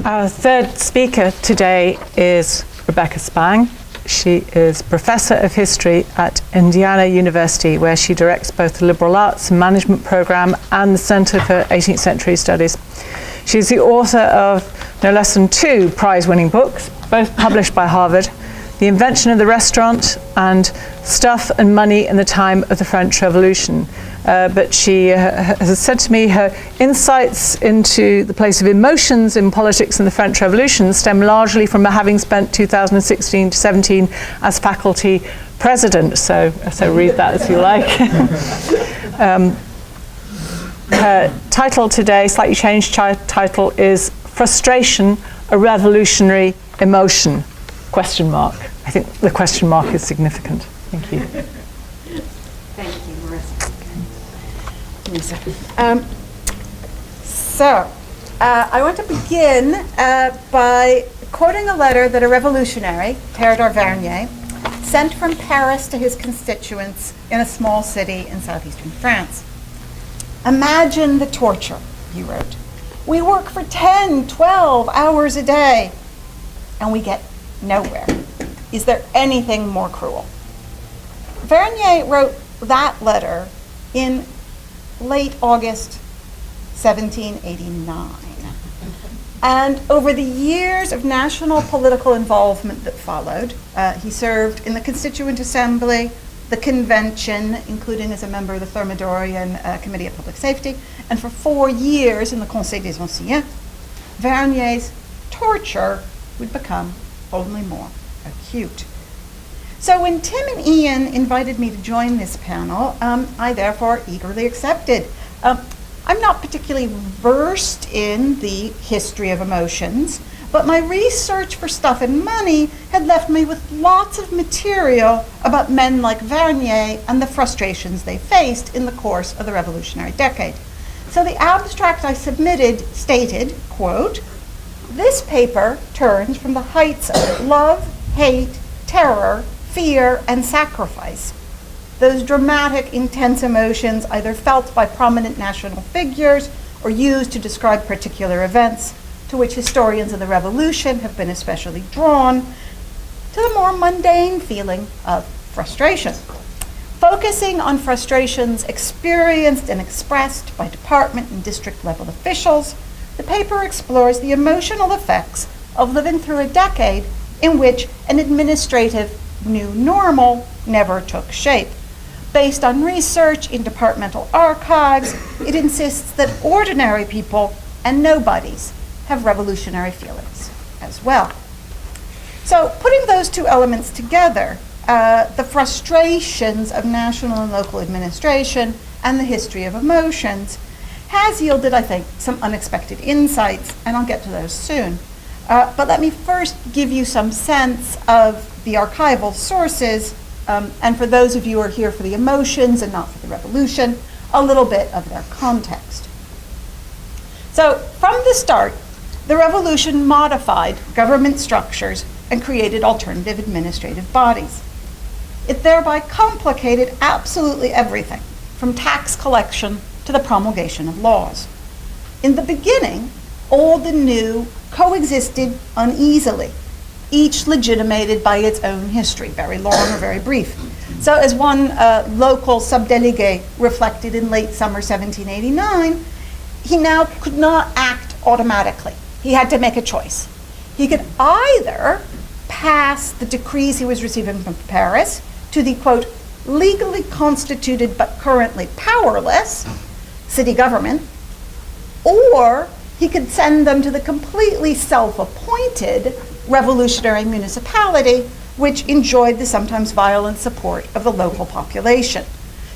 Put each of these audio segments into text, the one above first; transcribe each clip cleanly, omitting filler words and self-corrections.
Our third speaker today is Rebecca Spang. She is Professor of History at Indiana University, where she directs both the Liberal Arts and Management Program and the Center for 18th Century Studies. She's the author of no less than 2 prize-winning books, both published by Harvard: The Invention of the Restaurant and Stuff and Money in the Time of the French Revolution. But she has said to me her insights into the place of emotions in politics in the French Revolution stem largely from having spent 2016 to 17 as faculty president. So read that as you like. Her title today, slightly changed title, is Frustration, a Revolutionary Emotion? ? I think the question mark is significant. Thank you. Thank you, Marissa. I want to begin by quoting a letter that a revolutionary, Théodore Vernier, sent from Paris to his constituents in a small city in southeastern France. "Imagine the torture," he wrote. "We work for 10, 12 hours a day, and we get nowhere. Is there anything more cruel?" Vernier wrote that letter in late August 1789. And over the years of national political involvement that followed, he served in the Constituent Assembly, the Convention, including as a member of the Thermidorian Committee of Public Safety, and for 4 years in the Conseil des Anciens. Vernier's torture would become only more acute. So when Tim and Ian invited me to join this panel, I therefore eagerly accepted. I'm not particularly versed in the history of emotions, but my research for Stuff and Money had left me with lots of material about men like Vernier and the frustrations they faced in the course of the Revolutionary decade. So the abstract I submitted stated, quote, "This paper turns from the heights of love, hate, terror, fear, and sacrifice, those dramatic, intense emotions either felt by prominent national figures or used to describe particular events, to which historians of the Revolution have been especially drawn, to the more mundane feeling of frustration. Focusing on frustrations experienced and expressed by department and district level officials, the paper explores the emotional effects of living through a decade in which an administrative new normal never took shape. Based on research in departmental archives, it insists that ordinary people and nobodies have revolutionary feelings as well." So putting those two elements together, the frustrations of national and local administration and the history of emotions, has yielded, I think, some unexpected insights, and I'll get to those soon. But let me first give you some sense of the archival sources, and for those of you who are here for the emotions and not for the revolution, a little bit of their context. So from the start, the revolution modified government structures and created alternative administrative bodies. It thereby complicated absolutely everything, from tax collection to the promulgation of laws. In the beginning, old and new coexisted uneasily, each legitimated by its own history, very long or very brief. So as one local subdelegé reflected in late summer 1789, he now could not act automatically. He had to make a choice. He could either pass the decrees he was receiving from Paris to the, quote, legally constituted but currently powerless city government, or he could send them to the completely self-appointed revolutionary municipality, which enjoyed the sometimes violent support of the local population.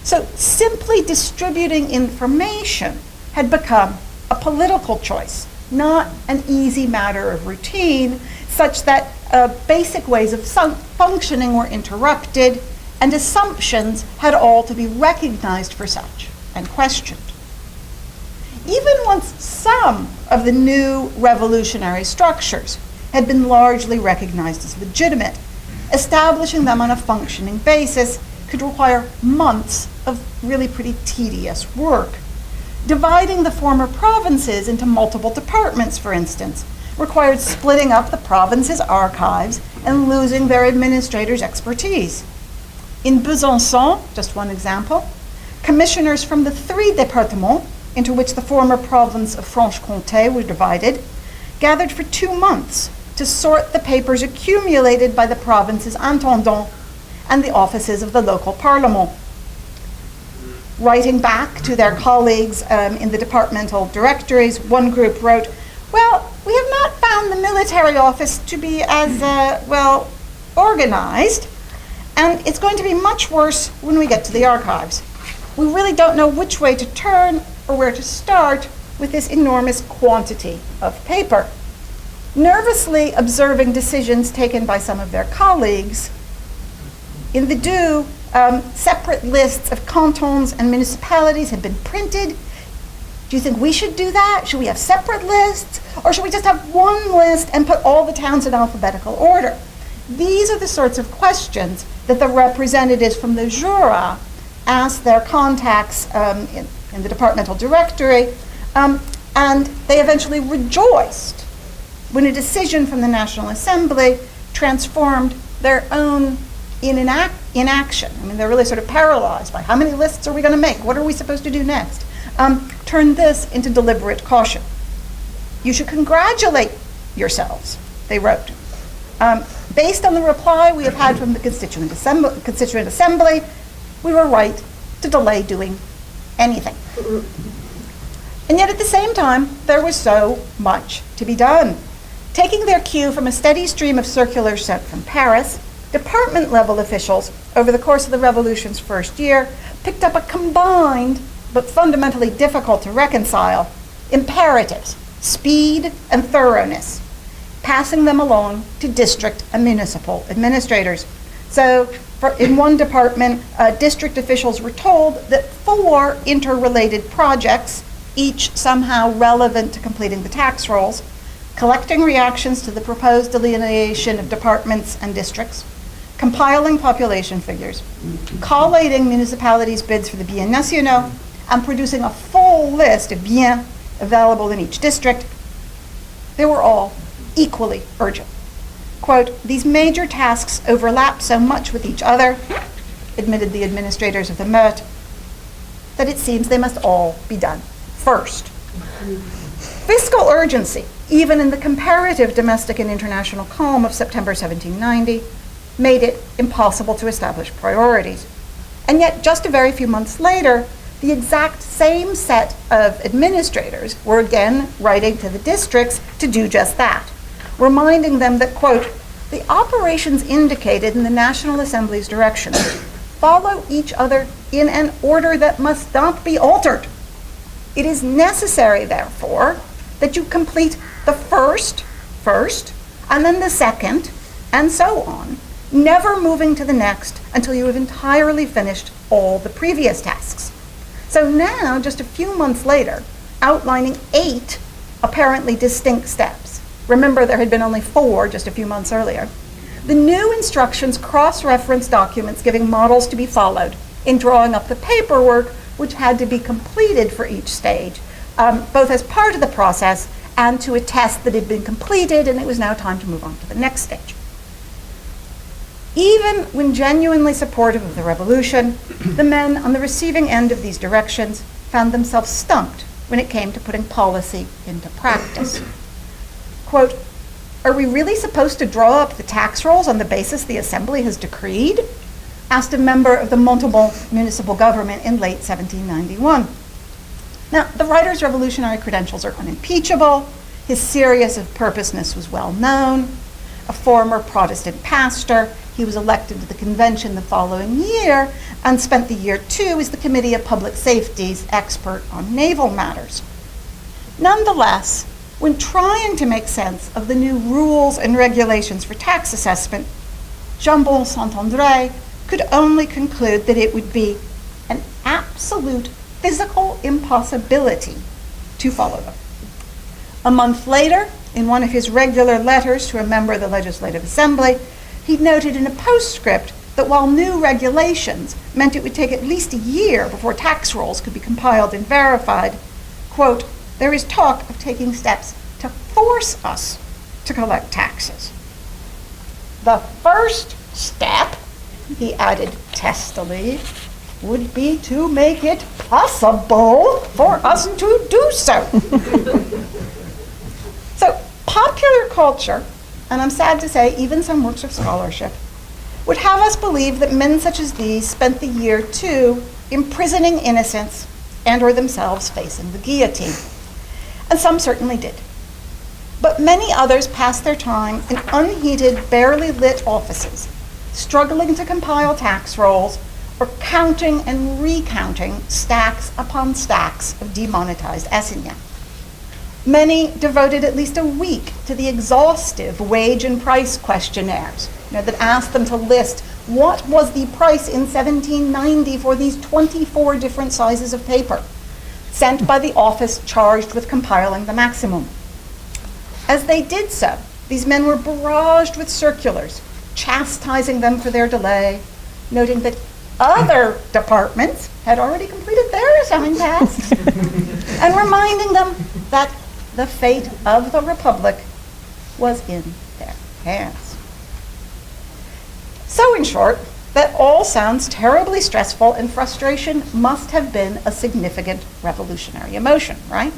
So simply distributing information had become a political choice, not an easy matter of routine, such that basic ways of functioning were interrupted, and assumptions had all to be recognized for such and questioned. Even once some of the new revolutionary structures had been largely recognized as legitimate, establishing them on a functioning basis could require months of really pretty tedious work. Dividing the former provinces into multiple departments, for instance, required splitting up the province's archives and losing their administrators' expertise. In Besançon, just one example, commissioners from the 3 départements into which the former province of Franche-Comté were divided gathered for 2 months to sort the papers accumulated by the province's intendant and the offices of the local parlement. Writing back to their colleagues in the departmental directories, one group wrote, "Well, we have not found the military office to be as, organized, and it's going to be much worse when we get to the archives. We really don't know which way to turn or where to start with this enormous quantity of paper." Nervously observing decisions taken by some of their colleagues, in the Doubs, separate lists of cantons and municipalities had been printed. Do you think we should do that? Should we have separate lists? Or should we just have one list and put all the towns in alphabetical order? These are the sorts of questions that the representatives from the Jura asked their contacts in the departmental directory, and they eventually rejoiced when a decision from the National Assembly transformed their own inaction. I mean, they're really sort of paralyzed by how many lists are we going to make? What are we supposed to do next? Turned this into deliberate caution. "You should congratulate yourselves," they wrote. "Based on the reply we have had from the Constituent Assembly, we were right to delay doing anything." And yet at the same time, there was so much to be done. Taking their cue from a steady stream of circulars sent from Paris, department-level officials, over the course of the revolution's first year, picked up a combined, but fundamentally difficult to reconcile, imperatives: speed and thoroughness, passing them along to district and municipal administrators. So in one department, district officials were told that 4 interrelated projects, each somehow relevant to completing the tax rolls, collecting reactions to the proposed delineation of departments and districts, compiling population figures, collating municipalities' bids for the biens nationaux, and producing a full list of biens available in each district, they were all equally urgent. Quote, "These major tasks overlap so much with each other," admitted the administrators of the Meurthe, "that it seems they must all be done first." Fiscal urgency, even in the comparative domestic and international calm of September 1790, made it impossible to establish priorities. And yet, just a very few months later, the exact same set of administrators were again writing to the districts to do just that, reminding them that, quote, "The operations indicated in the National Assembly's directions follow each other in an order that must not be altered. It is necessary, therefore, that you complete the first, and then the second, and so on, never moving to the next until you have entirely finished all the previous tasks." So now, just a few months later, outlining 8 apparently distinct steps. Remember, there had been only 4 just a few months earlier. The new instructions cross-reference documents giving models to be followed in drawing up the paperwork which had to be completed for each stage, both as part of the process and to attest that it had been completed and it was now time to move on to the next stage. Even when genuinely supportive of the revolution, the men on the receiving end of these directions found themselves stumped when it came to putting policy into practice. Quote, "Are we really supposed to draw up the tax rolls on the basis the Assembly has decreed?" asked a member of the Montauban municipal government in late 1791. Now, the writer's revolutionary credentials are unimpeachable. His serious of purposeness was well known. A former Protestant pastor, he was elected to the convention the following year and spent the year 2 as the Committee of Public Safety's expert on naval matters. Nonetheless, when trying to make sense of the new rules and regulations for tax assessment, Jambon Saint-André could only conclude that it would be an absolute physical impossibility to follow them. A month later, in one of his regular letters to a member of the Legislative Assembly, he noted in a postscript that while new regulations meant it would take at least a year before tax rolls could be compiled and verified, quote, "There is talk of taking steps to force us to collect taxes. The first step, he added testily, would be to make it possible for us to do so. So popular culture, and I'm sad to say even some works of scholarship, would have us believe that men such as these spent the year too imprisoning innocents and or themselves facing the guillotine. And some certainly did. But many others passed their time in unheated, barely lit offices, struggling to compile tax rolls or counting and recounting stacks upon stacks of demonetized assignats. Many devoted at least a week to the exhaustive wage and price questionnaires, that asked them to list what was the price in 1790 for these 24 different sizes of paper, sent by the office charged with compiling the maximum. As they did so, these men were barraged with circulars, chastising them for their delay, noting that other departments had already completed their assigned tasks, and reminding them that the fate of the Republic was in their hands. So in short, that all sounds terribly stressful, and frustration must have been a significant revolutionary emotion, right?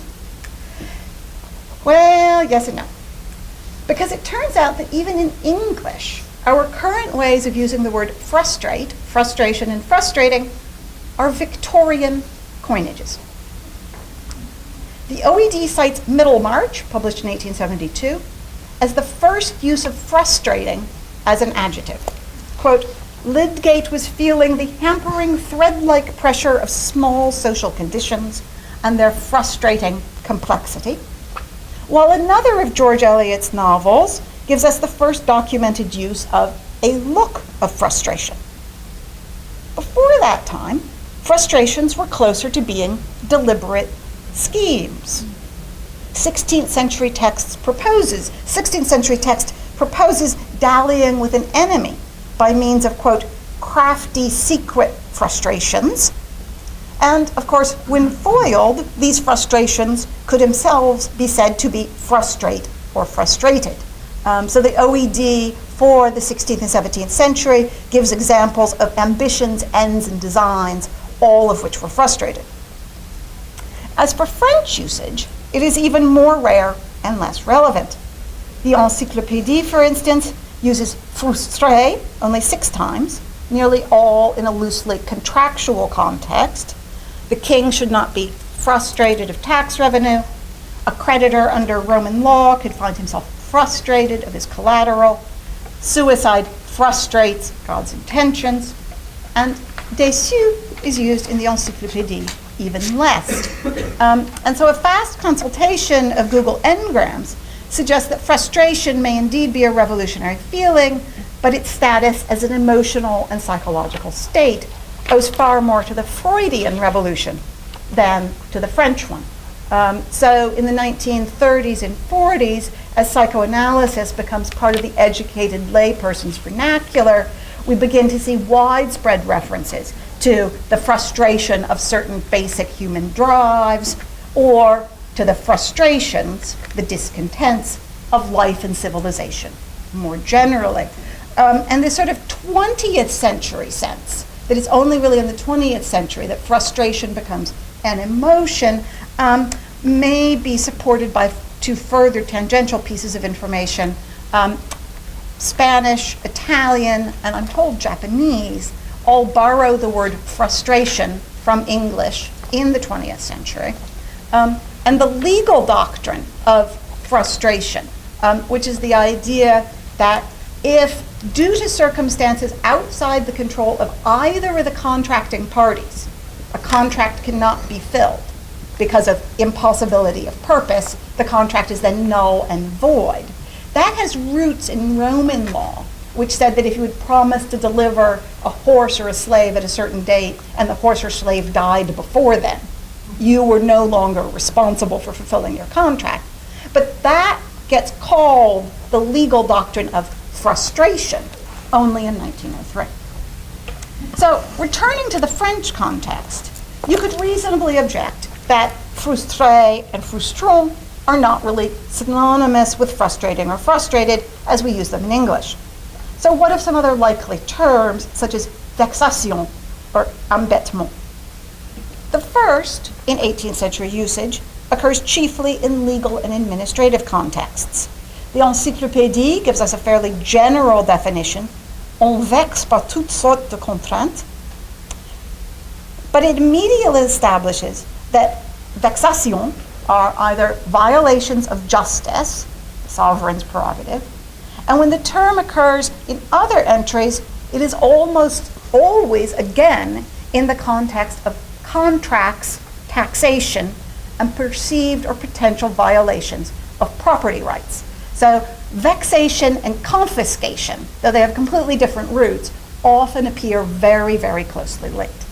Well, yes and no. Because it turns out that even in English, our current ways of using the word frustrate, frustration and frustrating, are Victorian coinages. The OED cites Middlemarch, published in 1872, as the first use of frustrating as an adjective. Quote, Lydgate was feeling the hampering thread-like pressure of small social conditions and their frustrating complexity, while another of George Eliot's novels gives us the first documented use of a look of frustration. Before that time, frustrations were closer to being deliberate schemes. 16th century text proposes dallying with an enemy by means of, quote, crafty secret frustrations. And, of course, when foiled, these frustrations could themselves be said to be frustrate or frustrated. So the OED for the 16th and 17th century gives examples of ambitions, ends, and designs, all of which were frustrated. As for French usage, it is even more rare and less relevant. The Encyclopédie, for instance, uses frustré only 6 times, nearly all in a loosely contractual context. The king should not be frustrated of tax revenue. A creditor under Roman law could find himself frustrated of his collateral. Suicide frustrates God's intentions. And déçu is used in the Encyclopédie even less. And so a fast consultation of Google Ngrams suggests that frustration may indeed be a revolutionary feeling, but its status as an emotional and psychological state owes far more to the Freudian revolution than to the French one. So in the 1930s and 40s, as psychoanalysis becomes part of the educated layperson's vernacular, we begin to see widespread references to the frustration of certain basic human drives, or to the frustrations, the discontents of life and civilization more generally. And this sort of 20th century sense that it's only really in the 20th century that frustration becomes an emotion may be supported by 2 further tangential pieces of information. Spanish, Italian, and I'm told Japanese all borrow the word frustration from English in the 20th century. And the legal doctrine of frustration, which is the idea that if, due to circumstances outside the control of either of the contracting parties, a contract cannot be filled because of impossibility of purpose, the contract is then null and void. That has roots in Roman law, which said that if you had promised to deliver a horse or a slave at a certain date and the horse or slave died before then, you were no longer responsible for fulfilling your contract. But that gets called the legal doctrine of frustration only in 1903. So returning to the French context, you could reasonably object that frustré and frustrant are not really synonymous with frustrating or frustrated as we use them in English. So what of some other likely terms, such as vexation or embêtement? The first, in 18th century usage, occurs chiefly in legal and administrative contexts. The Encyclopédie gives us a fairly general definition, on vexe par toutes sortes de contraintes, but it immediately establishes that vexation are either violations of justice, the sovereign's prerogative, and when the term occurs in other entries, it is almost always, again, in the context of contracts, taxation, and perceived or potential violations of property rights. So vexation and confiscation, though they have completely different roots, often appear very, very closely linked.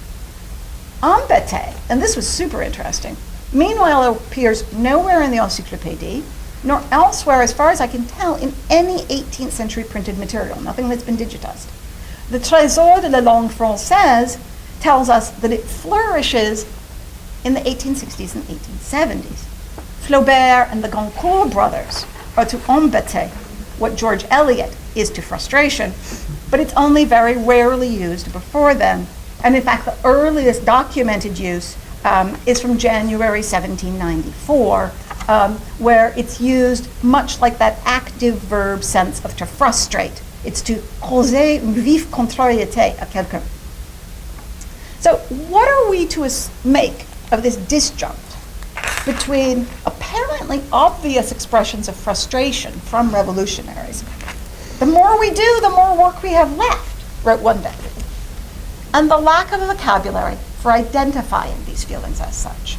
Embêter, and this was super interesting, meanwhile appears nowhere in the Encyclopédie, nor elsewhere, as far as I can tell, in any 18th century printed material, nothing that's been digitized. The Trésor de la langue française tells us that it flourishes in the 1860s and 1870s. Flaubert and the Goncourt brothers are to embêter what George Eliot is to frustration, but it's only very rarely used before then. And in fact, the earliest documented use is from January 1794, where it's used much like that active verb sense of to frustrate. It's to causer une vive contrariété à quelqu'un. So what are we to make of this disjunct between apparently obvious expressions of frustration from revolutionaries? The more we do, the more work we have left, wrote one deputy, and the lack of a vocabulary for identifying these feelings as such.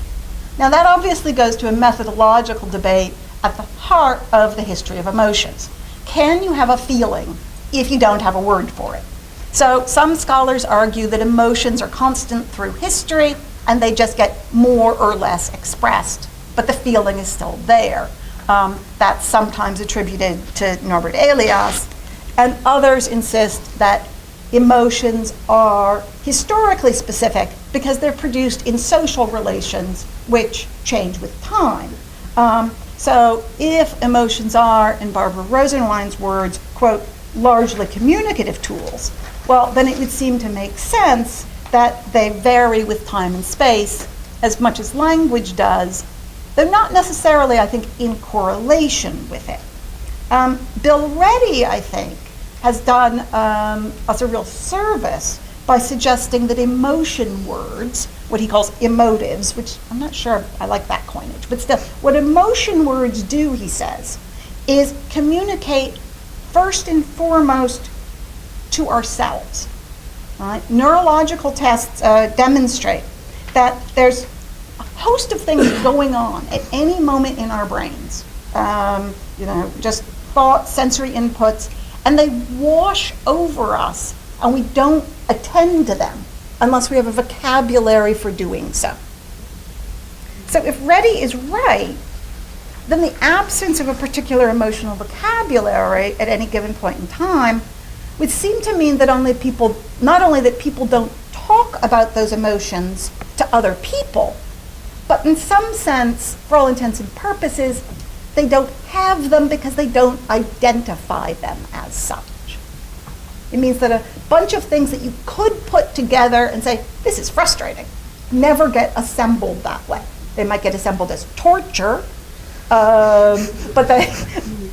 Now that obviously goes to a methodological debate at the heart of the history of emotions. Can you have a feeling if you don't have a word for it? So some scholars argue that emotions are constant through history and they just get more or less expressed, but the feeling is still there. That's sometimes attributed to Norbert Elias, and others insist that emotions are historically specific because they're produced in social relations which change with time. So if emotions are, in Barbara Rosenwein's words, quote, largely communicative tools, well, then it would seem to make sense that they vary with time and space as much as language does, though not necessarily, I think, in correlation with it. Bill Reddy, I think, has done us a real service by suggesting that emotion words, what he calls emotives, which I'm not sure I like that coinage, but still, what emotion words do, he says, is communicate first and foremost to ourselves. Right? Neurological tests demonstrate that there's a host of things going on at any moment in our brains. Just thoughts, sensory inputs, and they wash over us, and we don't attend to them unless we have a vocabulary for doing so. So if Reddy is right, then the absence of a particular emotional vocabulary at any given point in time would seem to mean that not only that people don't talk about those emotions to other people, but in some sense, for all intents and purposes, they don't have them because they don't identify them as such. It means that a bunch of things that you could put together and say, this is frustrating, never get assembled that way. They might get assembled as torture, but they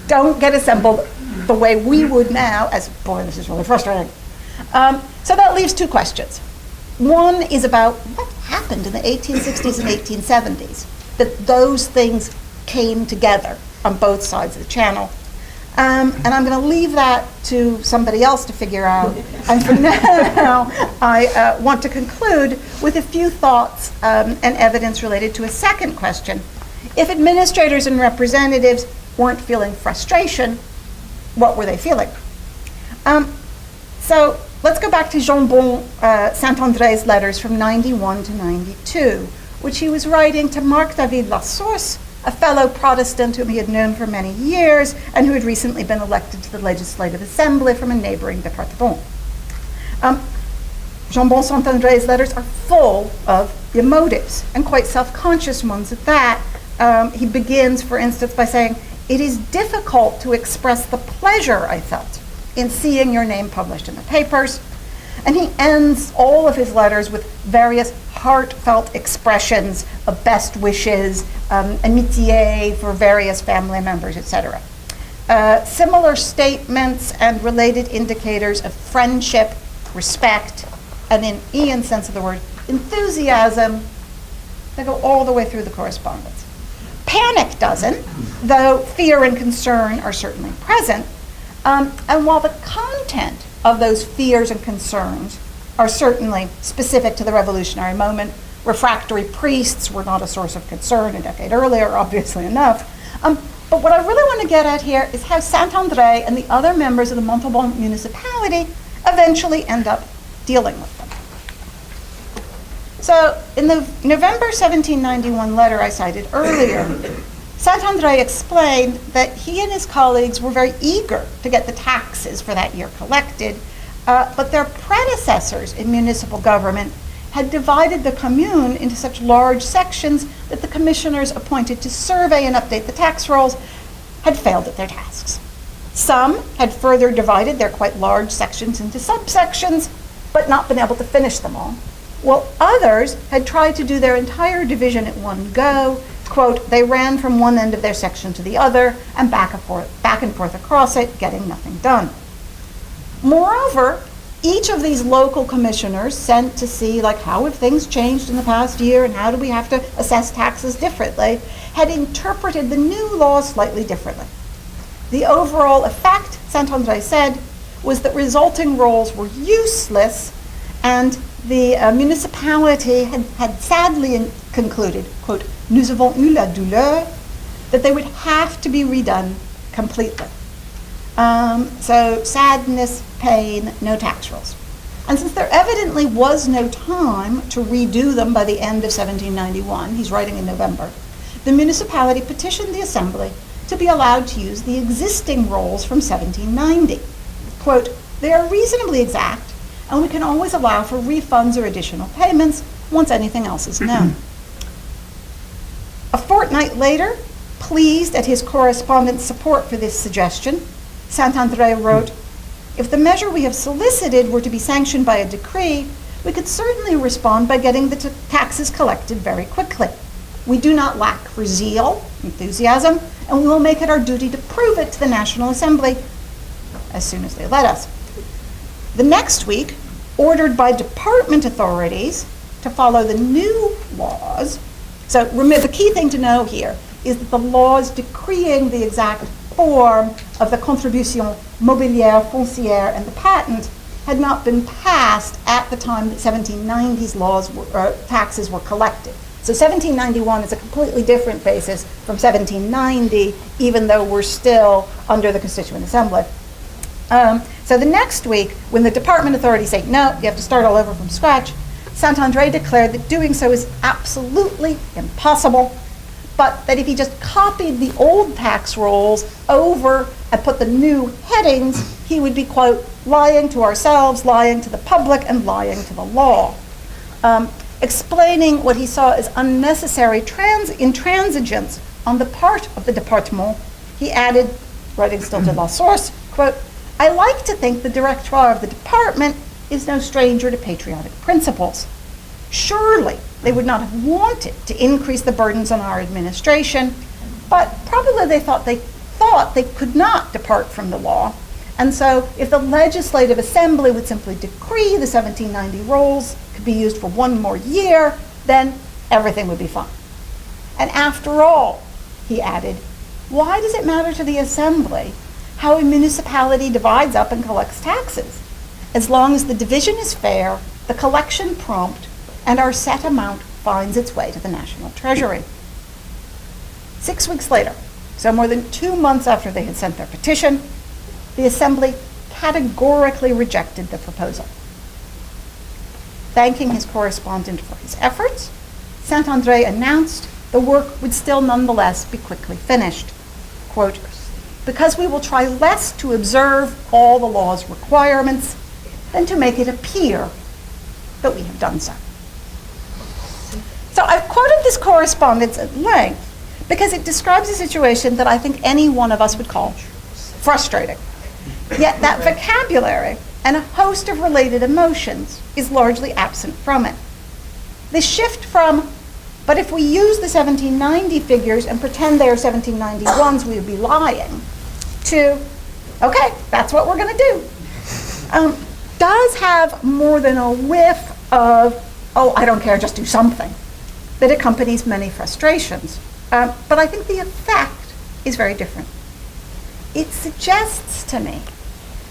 don't get assembled the way we would now as, boy, this is really frustrating. So that leaves two questions. One is about what happened in the 1860s and 1870s, that those things came together on both sides of the channel. And I'm going to leave that to somebody else to figure out. And for now, I want to conclude with a few thoughts and evidence related to a second question. If administrators and representatives weren't feeling frustration, what were they feeling? So let's go back to Jambon Saint-André's letters from 91 to 92, which he was writing to Marc David Lassource, a fellow Protestant whom he had known for many years and who had recently been elected to the Legislative Assembly from a neighboring département. Jambon Saint-André's letters are full of emotives, and quite self-conscious ones at that, he begins, for instance, by saying, "It is difficult to express the pleasure I felt in seeing your name published in the papers." And he ends all of his letters with various heartfelt expressions of best wishes, amitié for various family members, etc. Similar statements and related indicators of friendship, respect, and in Ian's sense of the word, enthusiasm, they go all the way through the correspondence. Panic doesn't, though fear and concern are certainly present. And while the content of those fears and concerns are certainly specific to the revolutionary moment, refractory priests were not a source of concern a decade earlier, obviously enough. But what I really want to get at here is how Saint-André and the other members of the Montauban municipality eventually end up dealing with them. So in the November 1791 letter I cited earlier, Saint-André explained that he and his colleagues were very eager to get the taxes for that year collected, but their predecessors in municipal government had divided the commune into such large sections that the commissioners appointed to survey and update the tax rolls had failed at their tasks. Some had further divided their quite large sections into subsections, but not been able to finish them all, while others had tried to do their entire division at one go. Quote, "They ran from one end of their section to the other and back and forth across it, getting nothing done." Moreover, each of these local commissioners sent to see how have things changed in the past year and how do we have to assess taxes differently, had interpreted the new laws slightly differently. The overall effect, Saint-André said, was that resulting rolls were useless, and the municipality had sadly concluded, quote, "Nous avons eu la douleur," that they would have to be redone completely. So sadness, pain, no tax rolls. And since there evidently was no time to redo them by the end of 1791, he's writing in November, the municipality petitioned the assembly to be allowed to use the existing rolls from 1790. Quote, "They are reasonably exact, and we can always allow for refunds or additional payments once anything else is known." A fortnight later, pleased at his correspondent's support for this suggestion, Saint-André wrote, "If the measure we have solicited were to be sanctioned by a decree, we could certainly respond by getting the taxes collected very quickly. We do not lack for zeal, enthusiasm, and we will make it our duty to prove it to the National Assembly as soon as they let us." The next week, ordered by department authorities to follow the new laws. So remember, the key thing to know here is that the laws decreeing the exact form of the contribution mobilière, foncière, and the patent had not been passed at the time that 1790's taxes were collected. So 1791 is a completely different basis from 1790, even though we're still under the Constituent Assembly. So the next week, when the department authorities say, "No, you have to start all over from scratch," Saint-André declared that doing so is absolutely impossible, but that if he just copied the old tax rolls over and put the new headings, he would be, quote, "lying to ourselves, lying to the public, and lying to the law." Explaining what he saw as unnecessary intransigence on the part of the département, he added, writing still to La Source, quote, "I like to think the directoire of the department is no stranger to patriotic principles. Surely they would not have wanted to increase the burdens on our administration, but probably they thought they could not depart from the law. And so if the legislative assembly would simply decree the 1790 rolls could be used for one more year, then everything would be fine. And after all," he added, "why does it matter to the assembly how a municipality divides up and collects taxes? As long as the division is fair, the collection prompt, and our set amount finds its way to the national treasury." 6 weeks later, so more than 2 months after they had sent their petition, the assembly categorically rejected the proposal. Thanking his correspondent for his efforts, Saint-André announced the work would still nonetheless be quickly finished. Quote, "Because we will try less to observe all the law's requirements than to make it appear that we have done so." So I've quoted this correspondence at length because it describes a situation that I think any one of us would call frustrating. Yet that vocabulary and a host of related emotions is largely absent from it. The shift from, but if we use the 1790 figures and pretend they are 1791s, we would be lying, to, okay, that's what we're going to do, does have more than a whiff of, oh, I don't care, just do something, that accompanies many frustrations. But I think the effect is very different. It suggests to me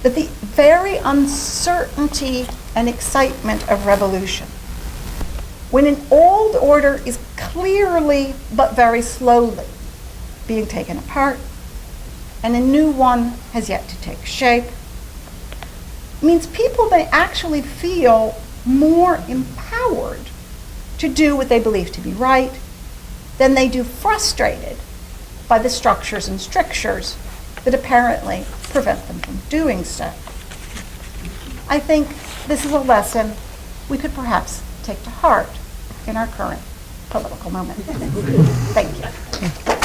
that the very uncertainty and excitement of revolution, when an old order is clearly but very slowly being taken apart, and a new one has yet to take shape, means people may actually feel more empowered to do what they believe to be right than they do frustrated by the structures and strictures that apparently prevent them from doing so. I think this is a lesson we could perhaps take to heart in our current political moment. Thank you.